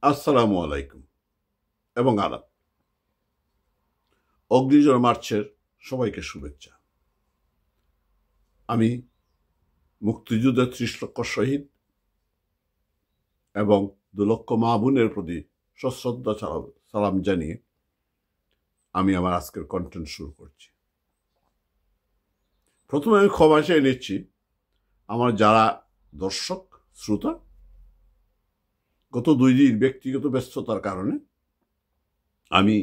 আসসালামু আলাইকুম এবং আদাব। অগ্নিঝড় মার্চের সবাইকে শুভেচ্ছা। আমি মুক্তিযুদ্ধের ৩০ লক্ষ শহীদ এবং ২ লক্ষ মা বোনের প্রতি সশ্রদ্ধা সালাম জানিয়ে আমি আমার আজকের কন্টেন্ট শুরু করছি। প্রথমে আমি ক্ষমা চেয়ে নিচ্ছি আমার যারা দর্শক শ্রোতা গত ২ দিন ব্যক্তিগত ব্যস্ততার কারণে আমি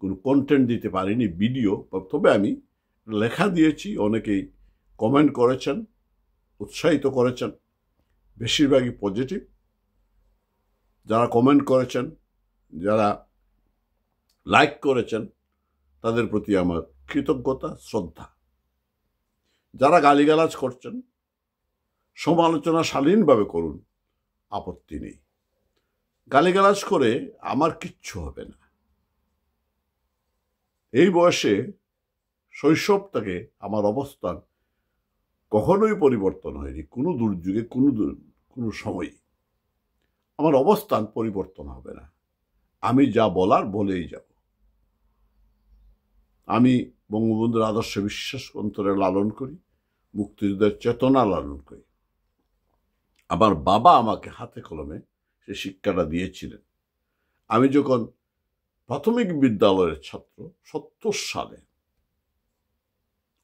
কোনো কন্টেন্ট দিতে পারিনি ভিডিও, তবে আমি লেখা দিয়েছি। অনেকেই কমেন্ট করেছেন, উৎসাহিত করেছেন, বেশিরভাগই পজিটিভ। যারা কমেন্ট করেছেন, যারা লাইক করেছেন, তাদের প্রতি আমার কৃতজ্ঞতা, শ্রদ্ধা। যারা গালিগালাজ করছেন, সমালোচনা শালীনভাবে করুন, আপত্তি নেই। গালিগালাজ করে আমার কিচ্ছু হবে না। এই বয়সে শৈশব থেকে আমার অবস্থান কখনোই পরিবর্তন হয়নি। কোনো দুর্যোগে কোনো সময় আমার অবস্থান পরিবর্তন হবে না। আমি যা বলার বলেই যাব। আমি বঙ্গবন্ধুর আদর্শে বিশ্বাস অন্তরে লালন করি, মুক্তিযুদ্ধের চেতনা লালন করি। আমার বাবা আমাকে হাতে কলমে সে শিক্ষাটা দিয়েছিলেন। আমি যখন প্রাথমিক বিদ্যালয়ের ছাত্র ৭০ সালে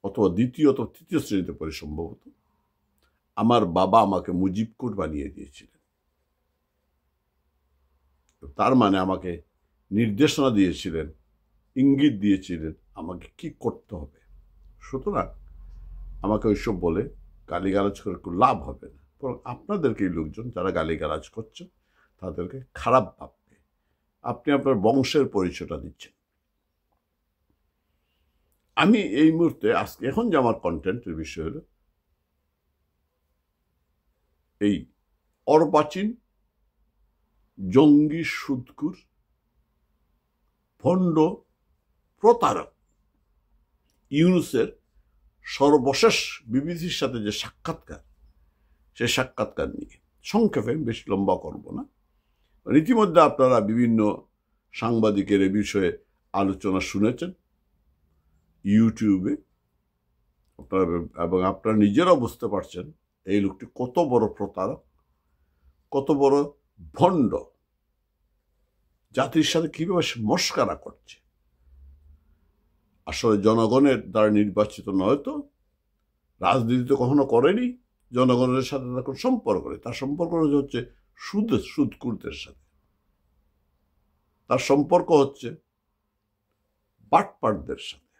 অথবা দ্বিতীয় অথবা তৃতীয় শ্রেণীতে পড়ি সম্ভবত, আমার বাবা আমাকে মুজিব কোট বানিয়ে দিয়েছিলেন। তার মানে আমাকে নির্দেশনা দিয়েছিলেন, ইঙ্গিত দিয়েছিলেন আমাকে কি করতে হবে। সুতরাং আমাকে ওইসব বলে গালিগালাজ করে কোনো লাভ হবে না। বরং আপনাদেরকে এই লোকজন যারা গালিগালাজ করছেন তাদেরকে খারাপ ভাববে। আপনি আপনার বংশের পরিচয়টা দিচ্ছেন। আমি এই মুহূর্তে আজকে এখন যে আমার কন্টেন্টের বিষয় হলো এই অর্বাচীন জঙ্গি সুদকুর ভণ্ড প্রতারক ইউনূসের সর্বশেষ বিবিসির সাথে যে সাক্ষাৎকার, সে সাক্ষাৎকার নিয়ে সংক্ষেপে, বেশি লম্বা করব না। ইতিমধ্যে আপনারা বিভিন্ন সাংবাদিকের এ বিষয়ে আলোচনা শুনেছেন ইউটিউবে, এবং আপনারা নিজেরাও বুঝতে পারছেন এই লোকটি কত বড় প্রতারক, কত বড় ভণ্ড, জাতির সাথে কিভাবে মস্করা করছে। আসলে জনগণের দ্বারা নির্বাচিত নয় তো, রাজনীতি তো কখনো করেনি, জনগণের সাথে তার কোনো সম্পর্ক নেই। তার সম্পর্ক হচ্ছে সুদকুরদের সাথে, তার সম্পর্ক হচ্ছে বাটপাটদের সাথে।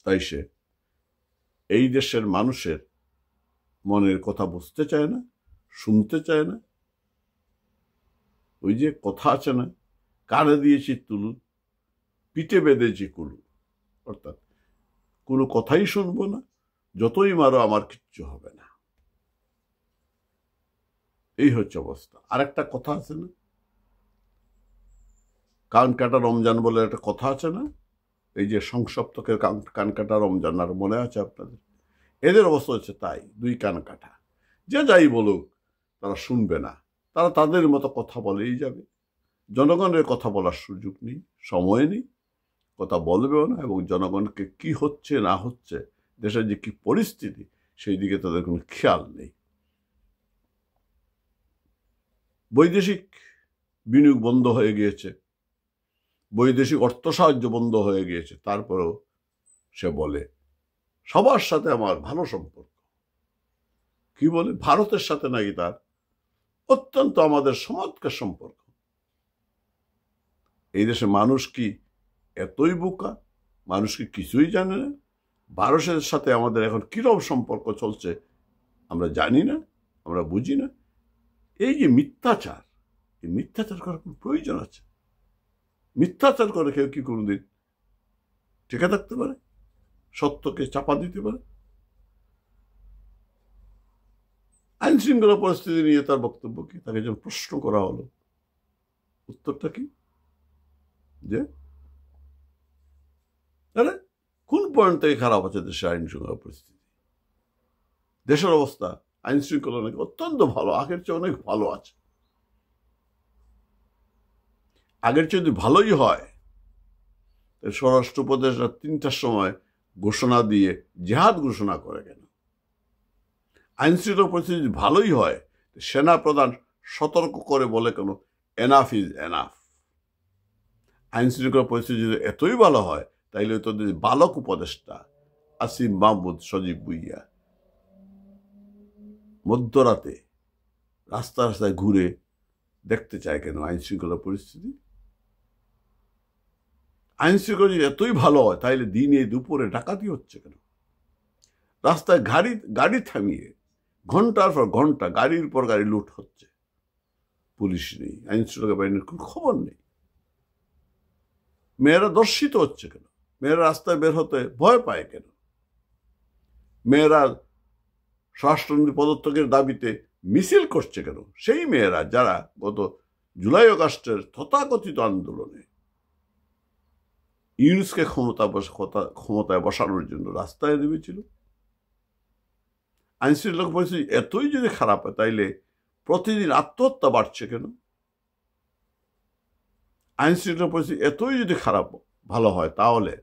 তাই সে এই দেশের মানুষের মনের কথা বুঝতে চায় না, শুনতে চায় না। ওই যে কথা আছে না, কানে দিয়েছি তুলু, পিঠে বেঁধেছি কুলু। অর্থাৎ কোনো কথাই শুনবো না, যতই মারো আমার কিচ্ছু হবে না। এই হচ্ছে অবস্থা। আরেকটা কথা আছে না, কান কাটা রমজান বলে একটা কথা আছে না, এই যে সংসপ্তকের কান কাটা রমজান, আর মনে আছে আপনাদের? এদের অবস্থা হচ্ছে তাই, 2 কান কাটা। যে যাই বলুক তারা শুনবে না, তারা তাদের মতো কথা বলেই যাবে। জনগণের কথা বলার সুযোগ নেই, সময় নেই, কথা বলবেও না। এবং জনগণকে কি হচ্ছে না হচ্ছে, দেশের যে কি পরিস্থিতি, সেই দিকে তাদের কোনো খেয়াল নেই। বৈদেশিক বিনিয়োগ বন্ধ হয়ে গিয়েছে, বৈদেশিক অর্থ সাহায্য বন্ধ হয়ে গিয়েছে, তারপরেও সে বলে সবার সাথে আমার ভালো সম্পর্ক। কি বলে? ভারতের সাথে নাকি তার অত্যন্ত আমাদের চমৎকার সম্পর্ক। এই দেশে মানুষ কি এতই বোকা? মানুষ কি কিছুই জানে না? ভারতের সাথে আমাদের এখন কিরকম সম্পর্ক চলছে আমরা জানি না, আমরা বুঝি না। এই যে মিথ্যাচার, এই মিথ্যাচার করার কোনো প্রয়োজন আছে? মিথ্যাচার করে কেউ কি কোনোদিন টিকে থাকতে পারে? সত্যকে চাপা দিতে পারে? আইন শৃঙ্খলা পরিস্থিতি নিয়ে তার বক্তব্য কি? তাকে যখন প্রশ্ন করা হলো, উত্তরটা কি? যে আরে কোন পয়েন্ট থেকে খারাপ আছে দেশের আইন শৃঙ্খলা পরিস্থিতি? দেশের অবস্থা, আইন শৃঙ্খলা নাকি অত্যন্ত ভালো, আগের চেয়ে অনেক ভালো আছে। আগের চেয়ে যদি ভালোই হয়, স্বরাষ্ট্র উপদেষ্টা 3টার সময় ঘোষণা দিয়ে জিহাদ ঘোষণা করে কেন? আইন শৃঙ্খলা পরিস্থিতি যদি ভালোই হয়, সেনা প্রধান সতর্ক করে বলে কেন এনাফ ইজ এনাফ? আইন শৃঙ্খলা পরিস্থিতি যদি এতই ভালো হয়, তাইলে তো বালক উপদেষ্টা আসিম মাহমুদ সজীব ভুইয়া মধ্যরাতে রাস্তা রাস্তায় ঘুরে দেখতে চায় কেন আইন শৃঙ্খলা পরিস্থিতি? আইন শৃঙ্খলা যদি এতই ভালো হয়, তাইলে দিনে দুপুরে ডাকাতি হচ্ছে কেন? রাস্তায় গাড়ি থামিয়ে ঘন্টার পর ঘন্টা গাড়ির পর গাড়ি লুট হচ্ছে, পুলিশ নেই, আইন শৃঙ্খলা বাহিনীর কোনো খবর নেই। মেয়েরা দর্শিত হচ্ছে কেন? মেয়েরা রাস্তায় বের হতে ভয় পায় কেন? মেয়েরা স্বরাষ্ট্রমন্ত্রী পদত্যাগের দাবিতে মিছিল করছে কেন? সেই মেয়েরা যারা গত জুলাই আগস্টের তথাকথিত আন্দোলনে ইউনুসকে ক্ষমতায় বসানোর জন্য রাস্তায় নেমেছিল। আইন শৃঙ্খলা পরিস্থিতি এতই যদি খারাপ হয়, তাইলে প্রতিদিন আত্মহত্যা বাড়ছে কেন? আইন শৃঙ্খলা পরিস্থিতি এতই যদি ভালো হয়, তাহলে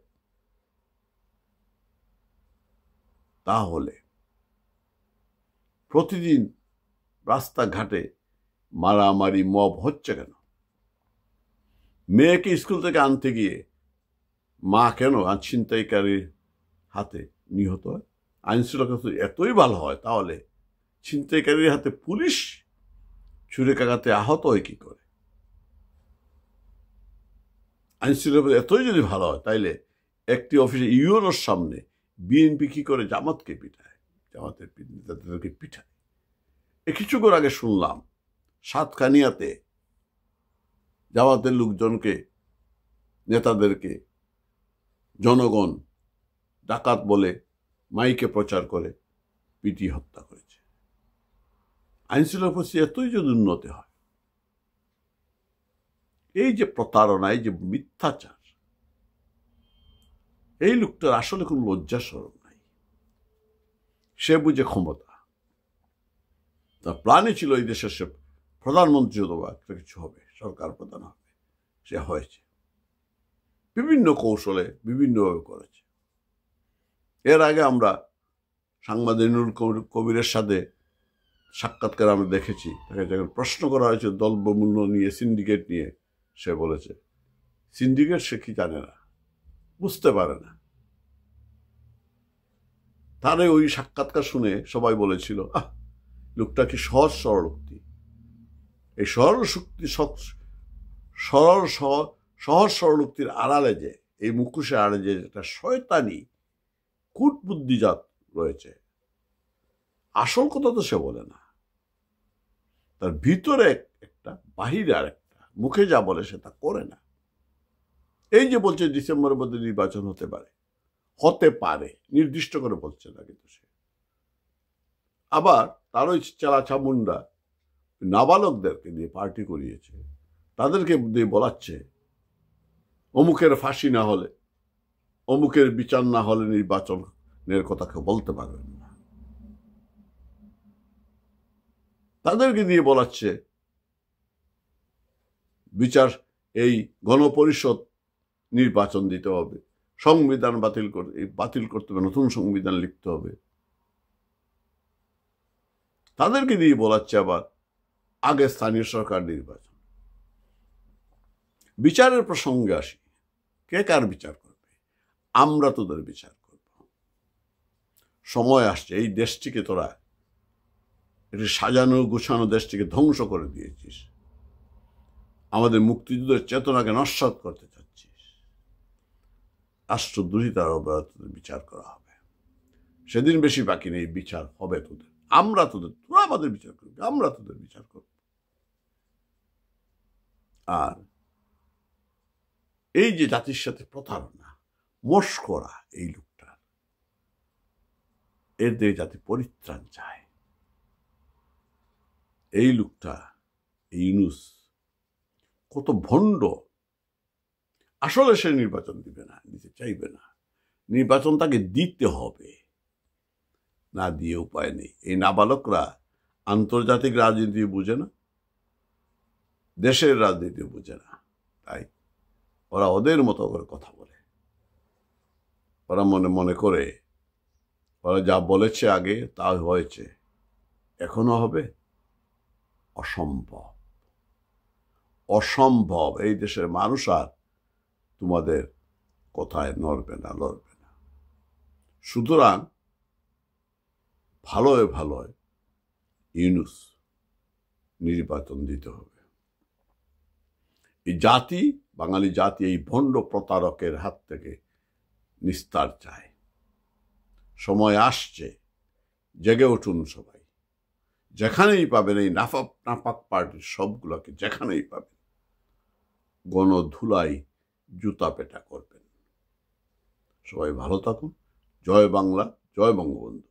প্রতিদিন রাস্তাঘাটে মারামারি মব হচ্ছে কেন? মেয়েকে স্কুল থেকে আনতে গিয়ে মা কেন ছিনতাইকারীর হাতে নিহত হয়? আইন শৃঙ্খলা এতই ভালো হয়, তাহলে ছিনতাইকারীর হাতে পুলিশ ছুরিকাঘাতে আহত হয় কি করে? আইন শৃঙ্খলা এতই যদি ভালো হয়, তাইলে একটি অফিসে ইউনোর সামনে বিএনপি কি করে জামাতকে পিঠায়, জামাতের নেতাদেরকে পিঠায়। কিছুক্ষণ আগে শুনলাম সাতকানিয়াতে জামাতের লোকজনকে, নেতাদেরকে জনগণ ডাকাত বলে মাইকে প্রচার করে পিটিয়ে হত্যা করেছে। আইন শৃঙ্খলা পরিস্থিতি এতই যদি উন্নতি হয়, এই যে প্রতারণা, এই যে মিথ্যাচার, এই লোকটার আসলে কোনো লজ্জা শরম নাই। সে বুঝে ক্ষমতা, তার প্ল্যানে ছিল এই দেশের সে প্রধানমন্ত্রী অথবা একটা কিছু হবে, সরকার প্রধান হবে। সে হয়েছে বিভিন্ন কৌশলে, বিভিন্নভাবে করেছে। এর আগে আমরা সাংবাদিক নুরুল কবিরের সাথে সাক্ষাৎকার আমরা দেখেছি, তাকে যখন প্রশ্ন করা হয়েছে দ্রব্যমূল্য নিয়ে, সিন্ডিকেট নিয়ে, সে বলেছে সিন্ডিকেট সে কি জানে না, বুঝতে পারে না। তারে ওই সাক্ষাৎকার শুনে সবাই বলেছিল, লোকটা কি সহজ সরলোক্তি। এই সহজ সরলোক্তির আড়ালে যে, এই মুখোশের আড়ালে যে একটা শয়তানি কূটবুদ্ধিজাত রয়েছে, আসল কথা তো সে বলে না। তার ভিতরে একটা, বাহিরে আর একটা, মুখে যা বলে সে তা করে না। এই যে বলছে ডিসেম্বরের মধ্যে নির্বাচন হতে পারে, নির্দিষ্ট করে বলছে না কিন্তু সে। আবার তার ওই চেলা চামুন্ডা নাবালকদেরকে দিয়ে পার্টি করিয়েছে, তাদেরকে দিয়ে বলাচ্ছে অমুকের ফাঁসি না হলে, অমুকের বিচার না হলে নির্বাচনের কথা কেউ বলতে পারবেন না। তাদেরকে দিয়ে বলাচ্ছে বিচার, এই গণপরিষদ নির্বাচন দিতে হবে, সংবিধান বাতিল করতে হবে, নতুন সংবিধান লিখতে হবে। তাদেরকে দিয়ে বলাচ্ছে আবার আগে স্থানীয় সরকার নির্বাচন। বিচারের প্রসঙ্গে আসি, কে কার বিচার করবে? আমরা তোদের বিচার করব। সময় আসছে, এই দেশটিকে তোরা, একটি সাজানো গুছানো দেশটিকে ধ্বংস করে দিয়েছিস, আমাদের মুক্তিযুদ্ধের চেতনাকে নস্যাৎ করতে চাচ্ছিস। রাষ্ট্রদ্রোহিতার অপরাধের বিচার করা হবে। সেদিন বেশি বাকি নেই, বিচার হবে তোদের। তোরা আমাদের বিচার করবি, আমরা তোদের বিচার করব। আর এই যে জাতির সাথে প্রতারণা, মস্করা এই লোকটার, এর দিয়ে জাতি পরিত্রাণ চায়। এই লোকটা, ইউনূস, কত ভণ্ড। আসলে সে নির্বাচন দিবে না, দিতে চাইবে না। নির্বাচন তাকে দিতে হবে, না দিয়ে উপায় নেই। এই নাবালকরা আন্তর্জাতিক রাজনীতি বুঝে না, দেশের রাজনীতি বুঝে না, তাই ওরা ওদের মতো করে কথা বলে, ওরা মনে মনে করে ওরা যা বলেছে আগে তা হয়েছে, এখনো হবে। অসম্ভব, অসম্ভব। এই দেশের মানুষ আর তোমাদের কথায় নড়বে না, লড়বে না। সুতরাং ভালোয় ভালোয় ইউনূস নির্বাচন দিতে হবে। এই জাতি, বাঙালি জাতি এই ভণ্ড প্রতারকের হাত থেকে নিস্তার চায়। সময় আসছে, জেগে উঠুন সবাই। যেখানেই পাবেন এই নাপাক পার্টির সবগুলোকে, যেখানেই পাবেন গণধুলাই জুতা পেটা করবেন। সবাই ভালো থাকুন। জয় বাংলা, জয় বঙ্গবন্ধু।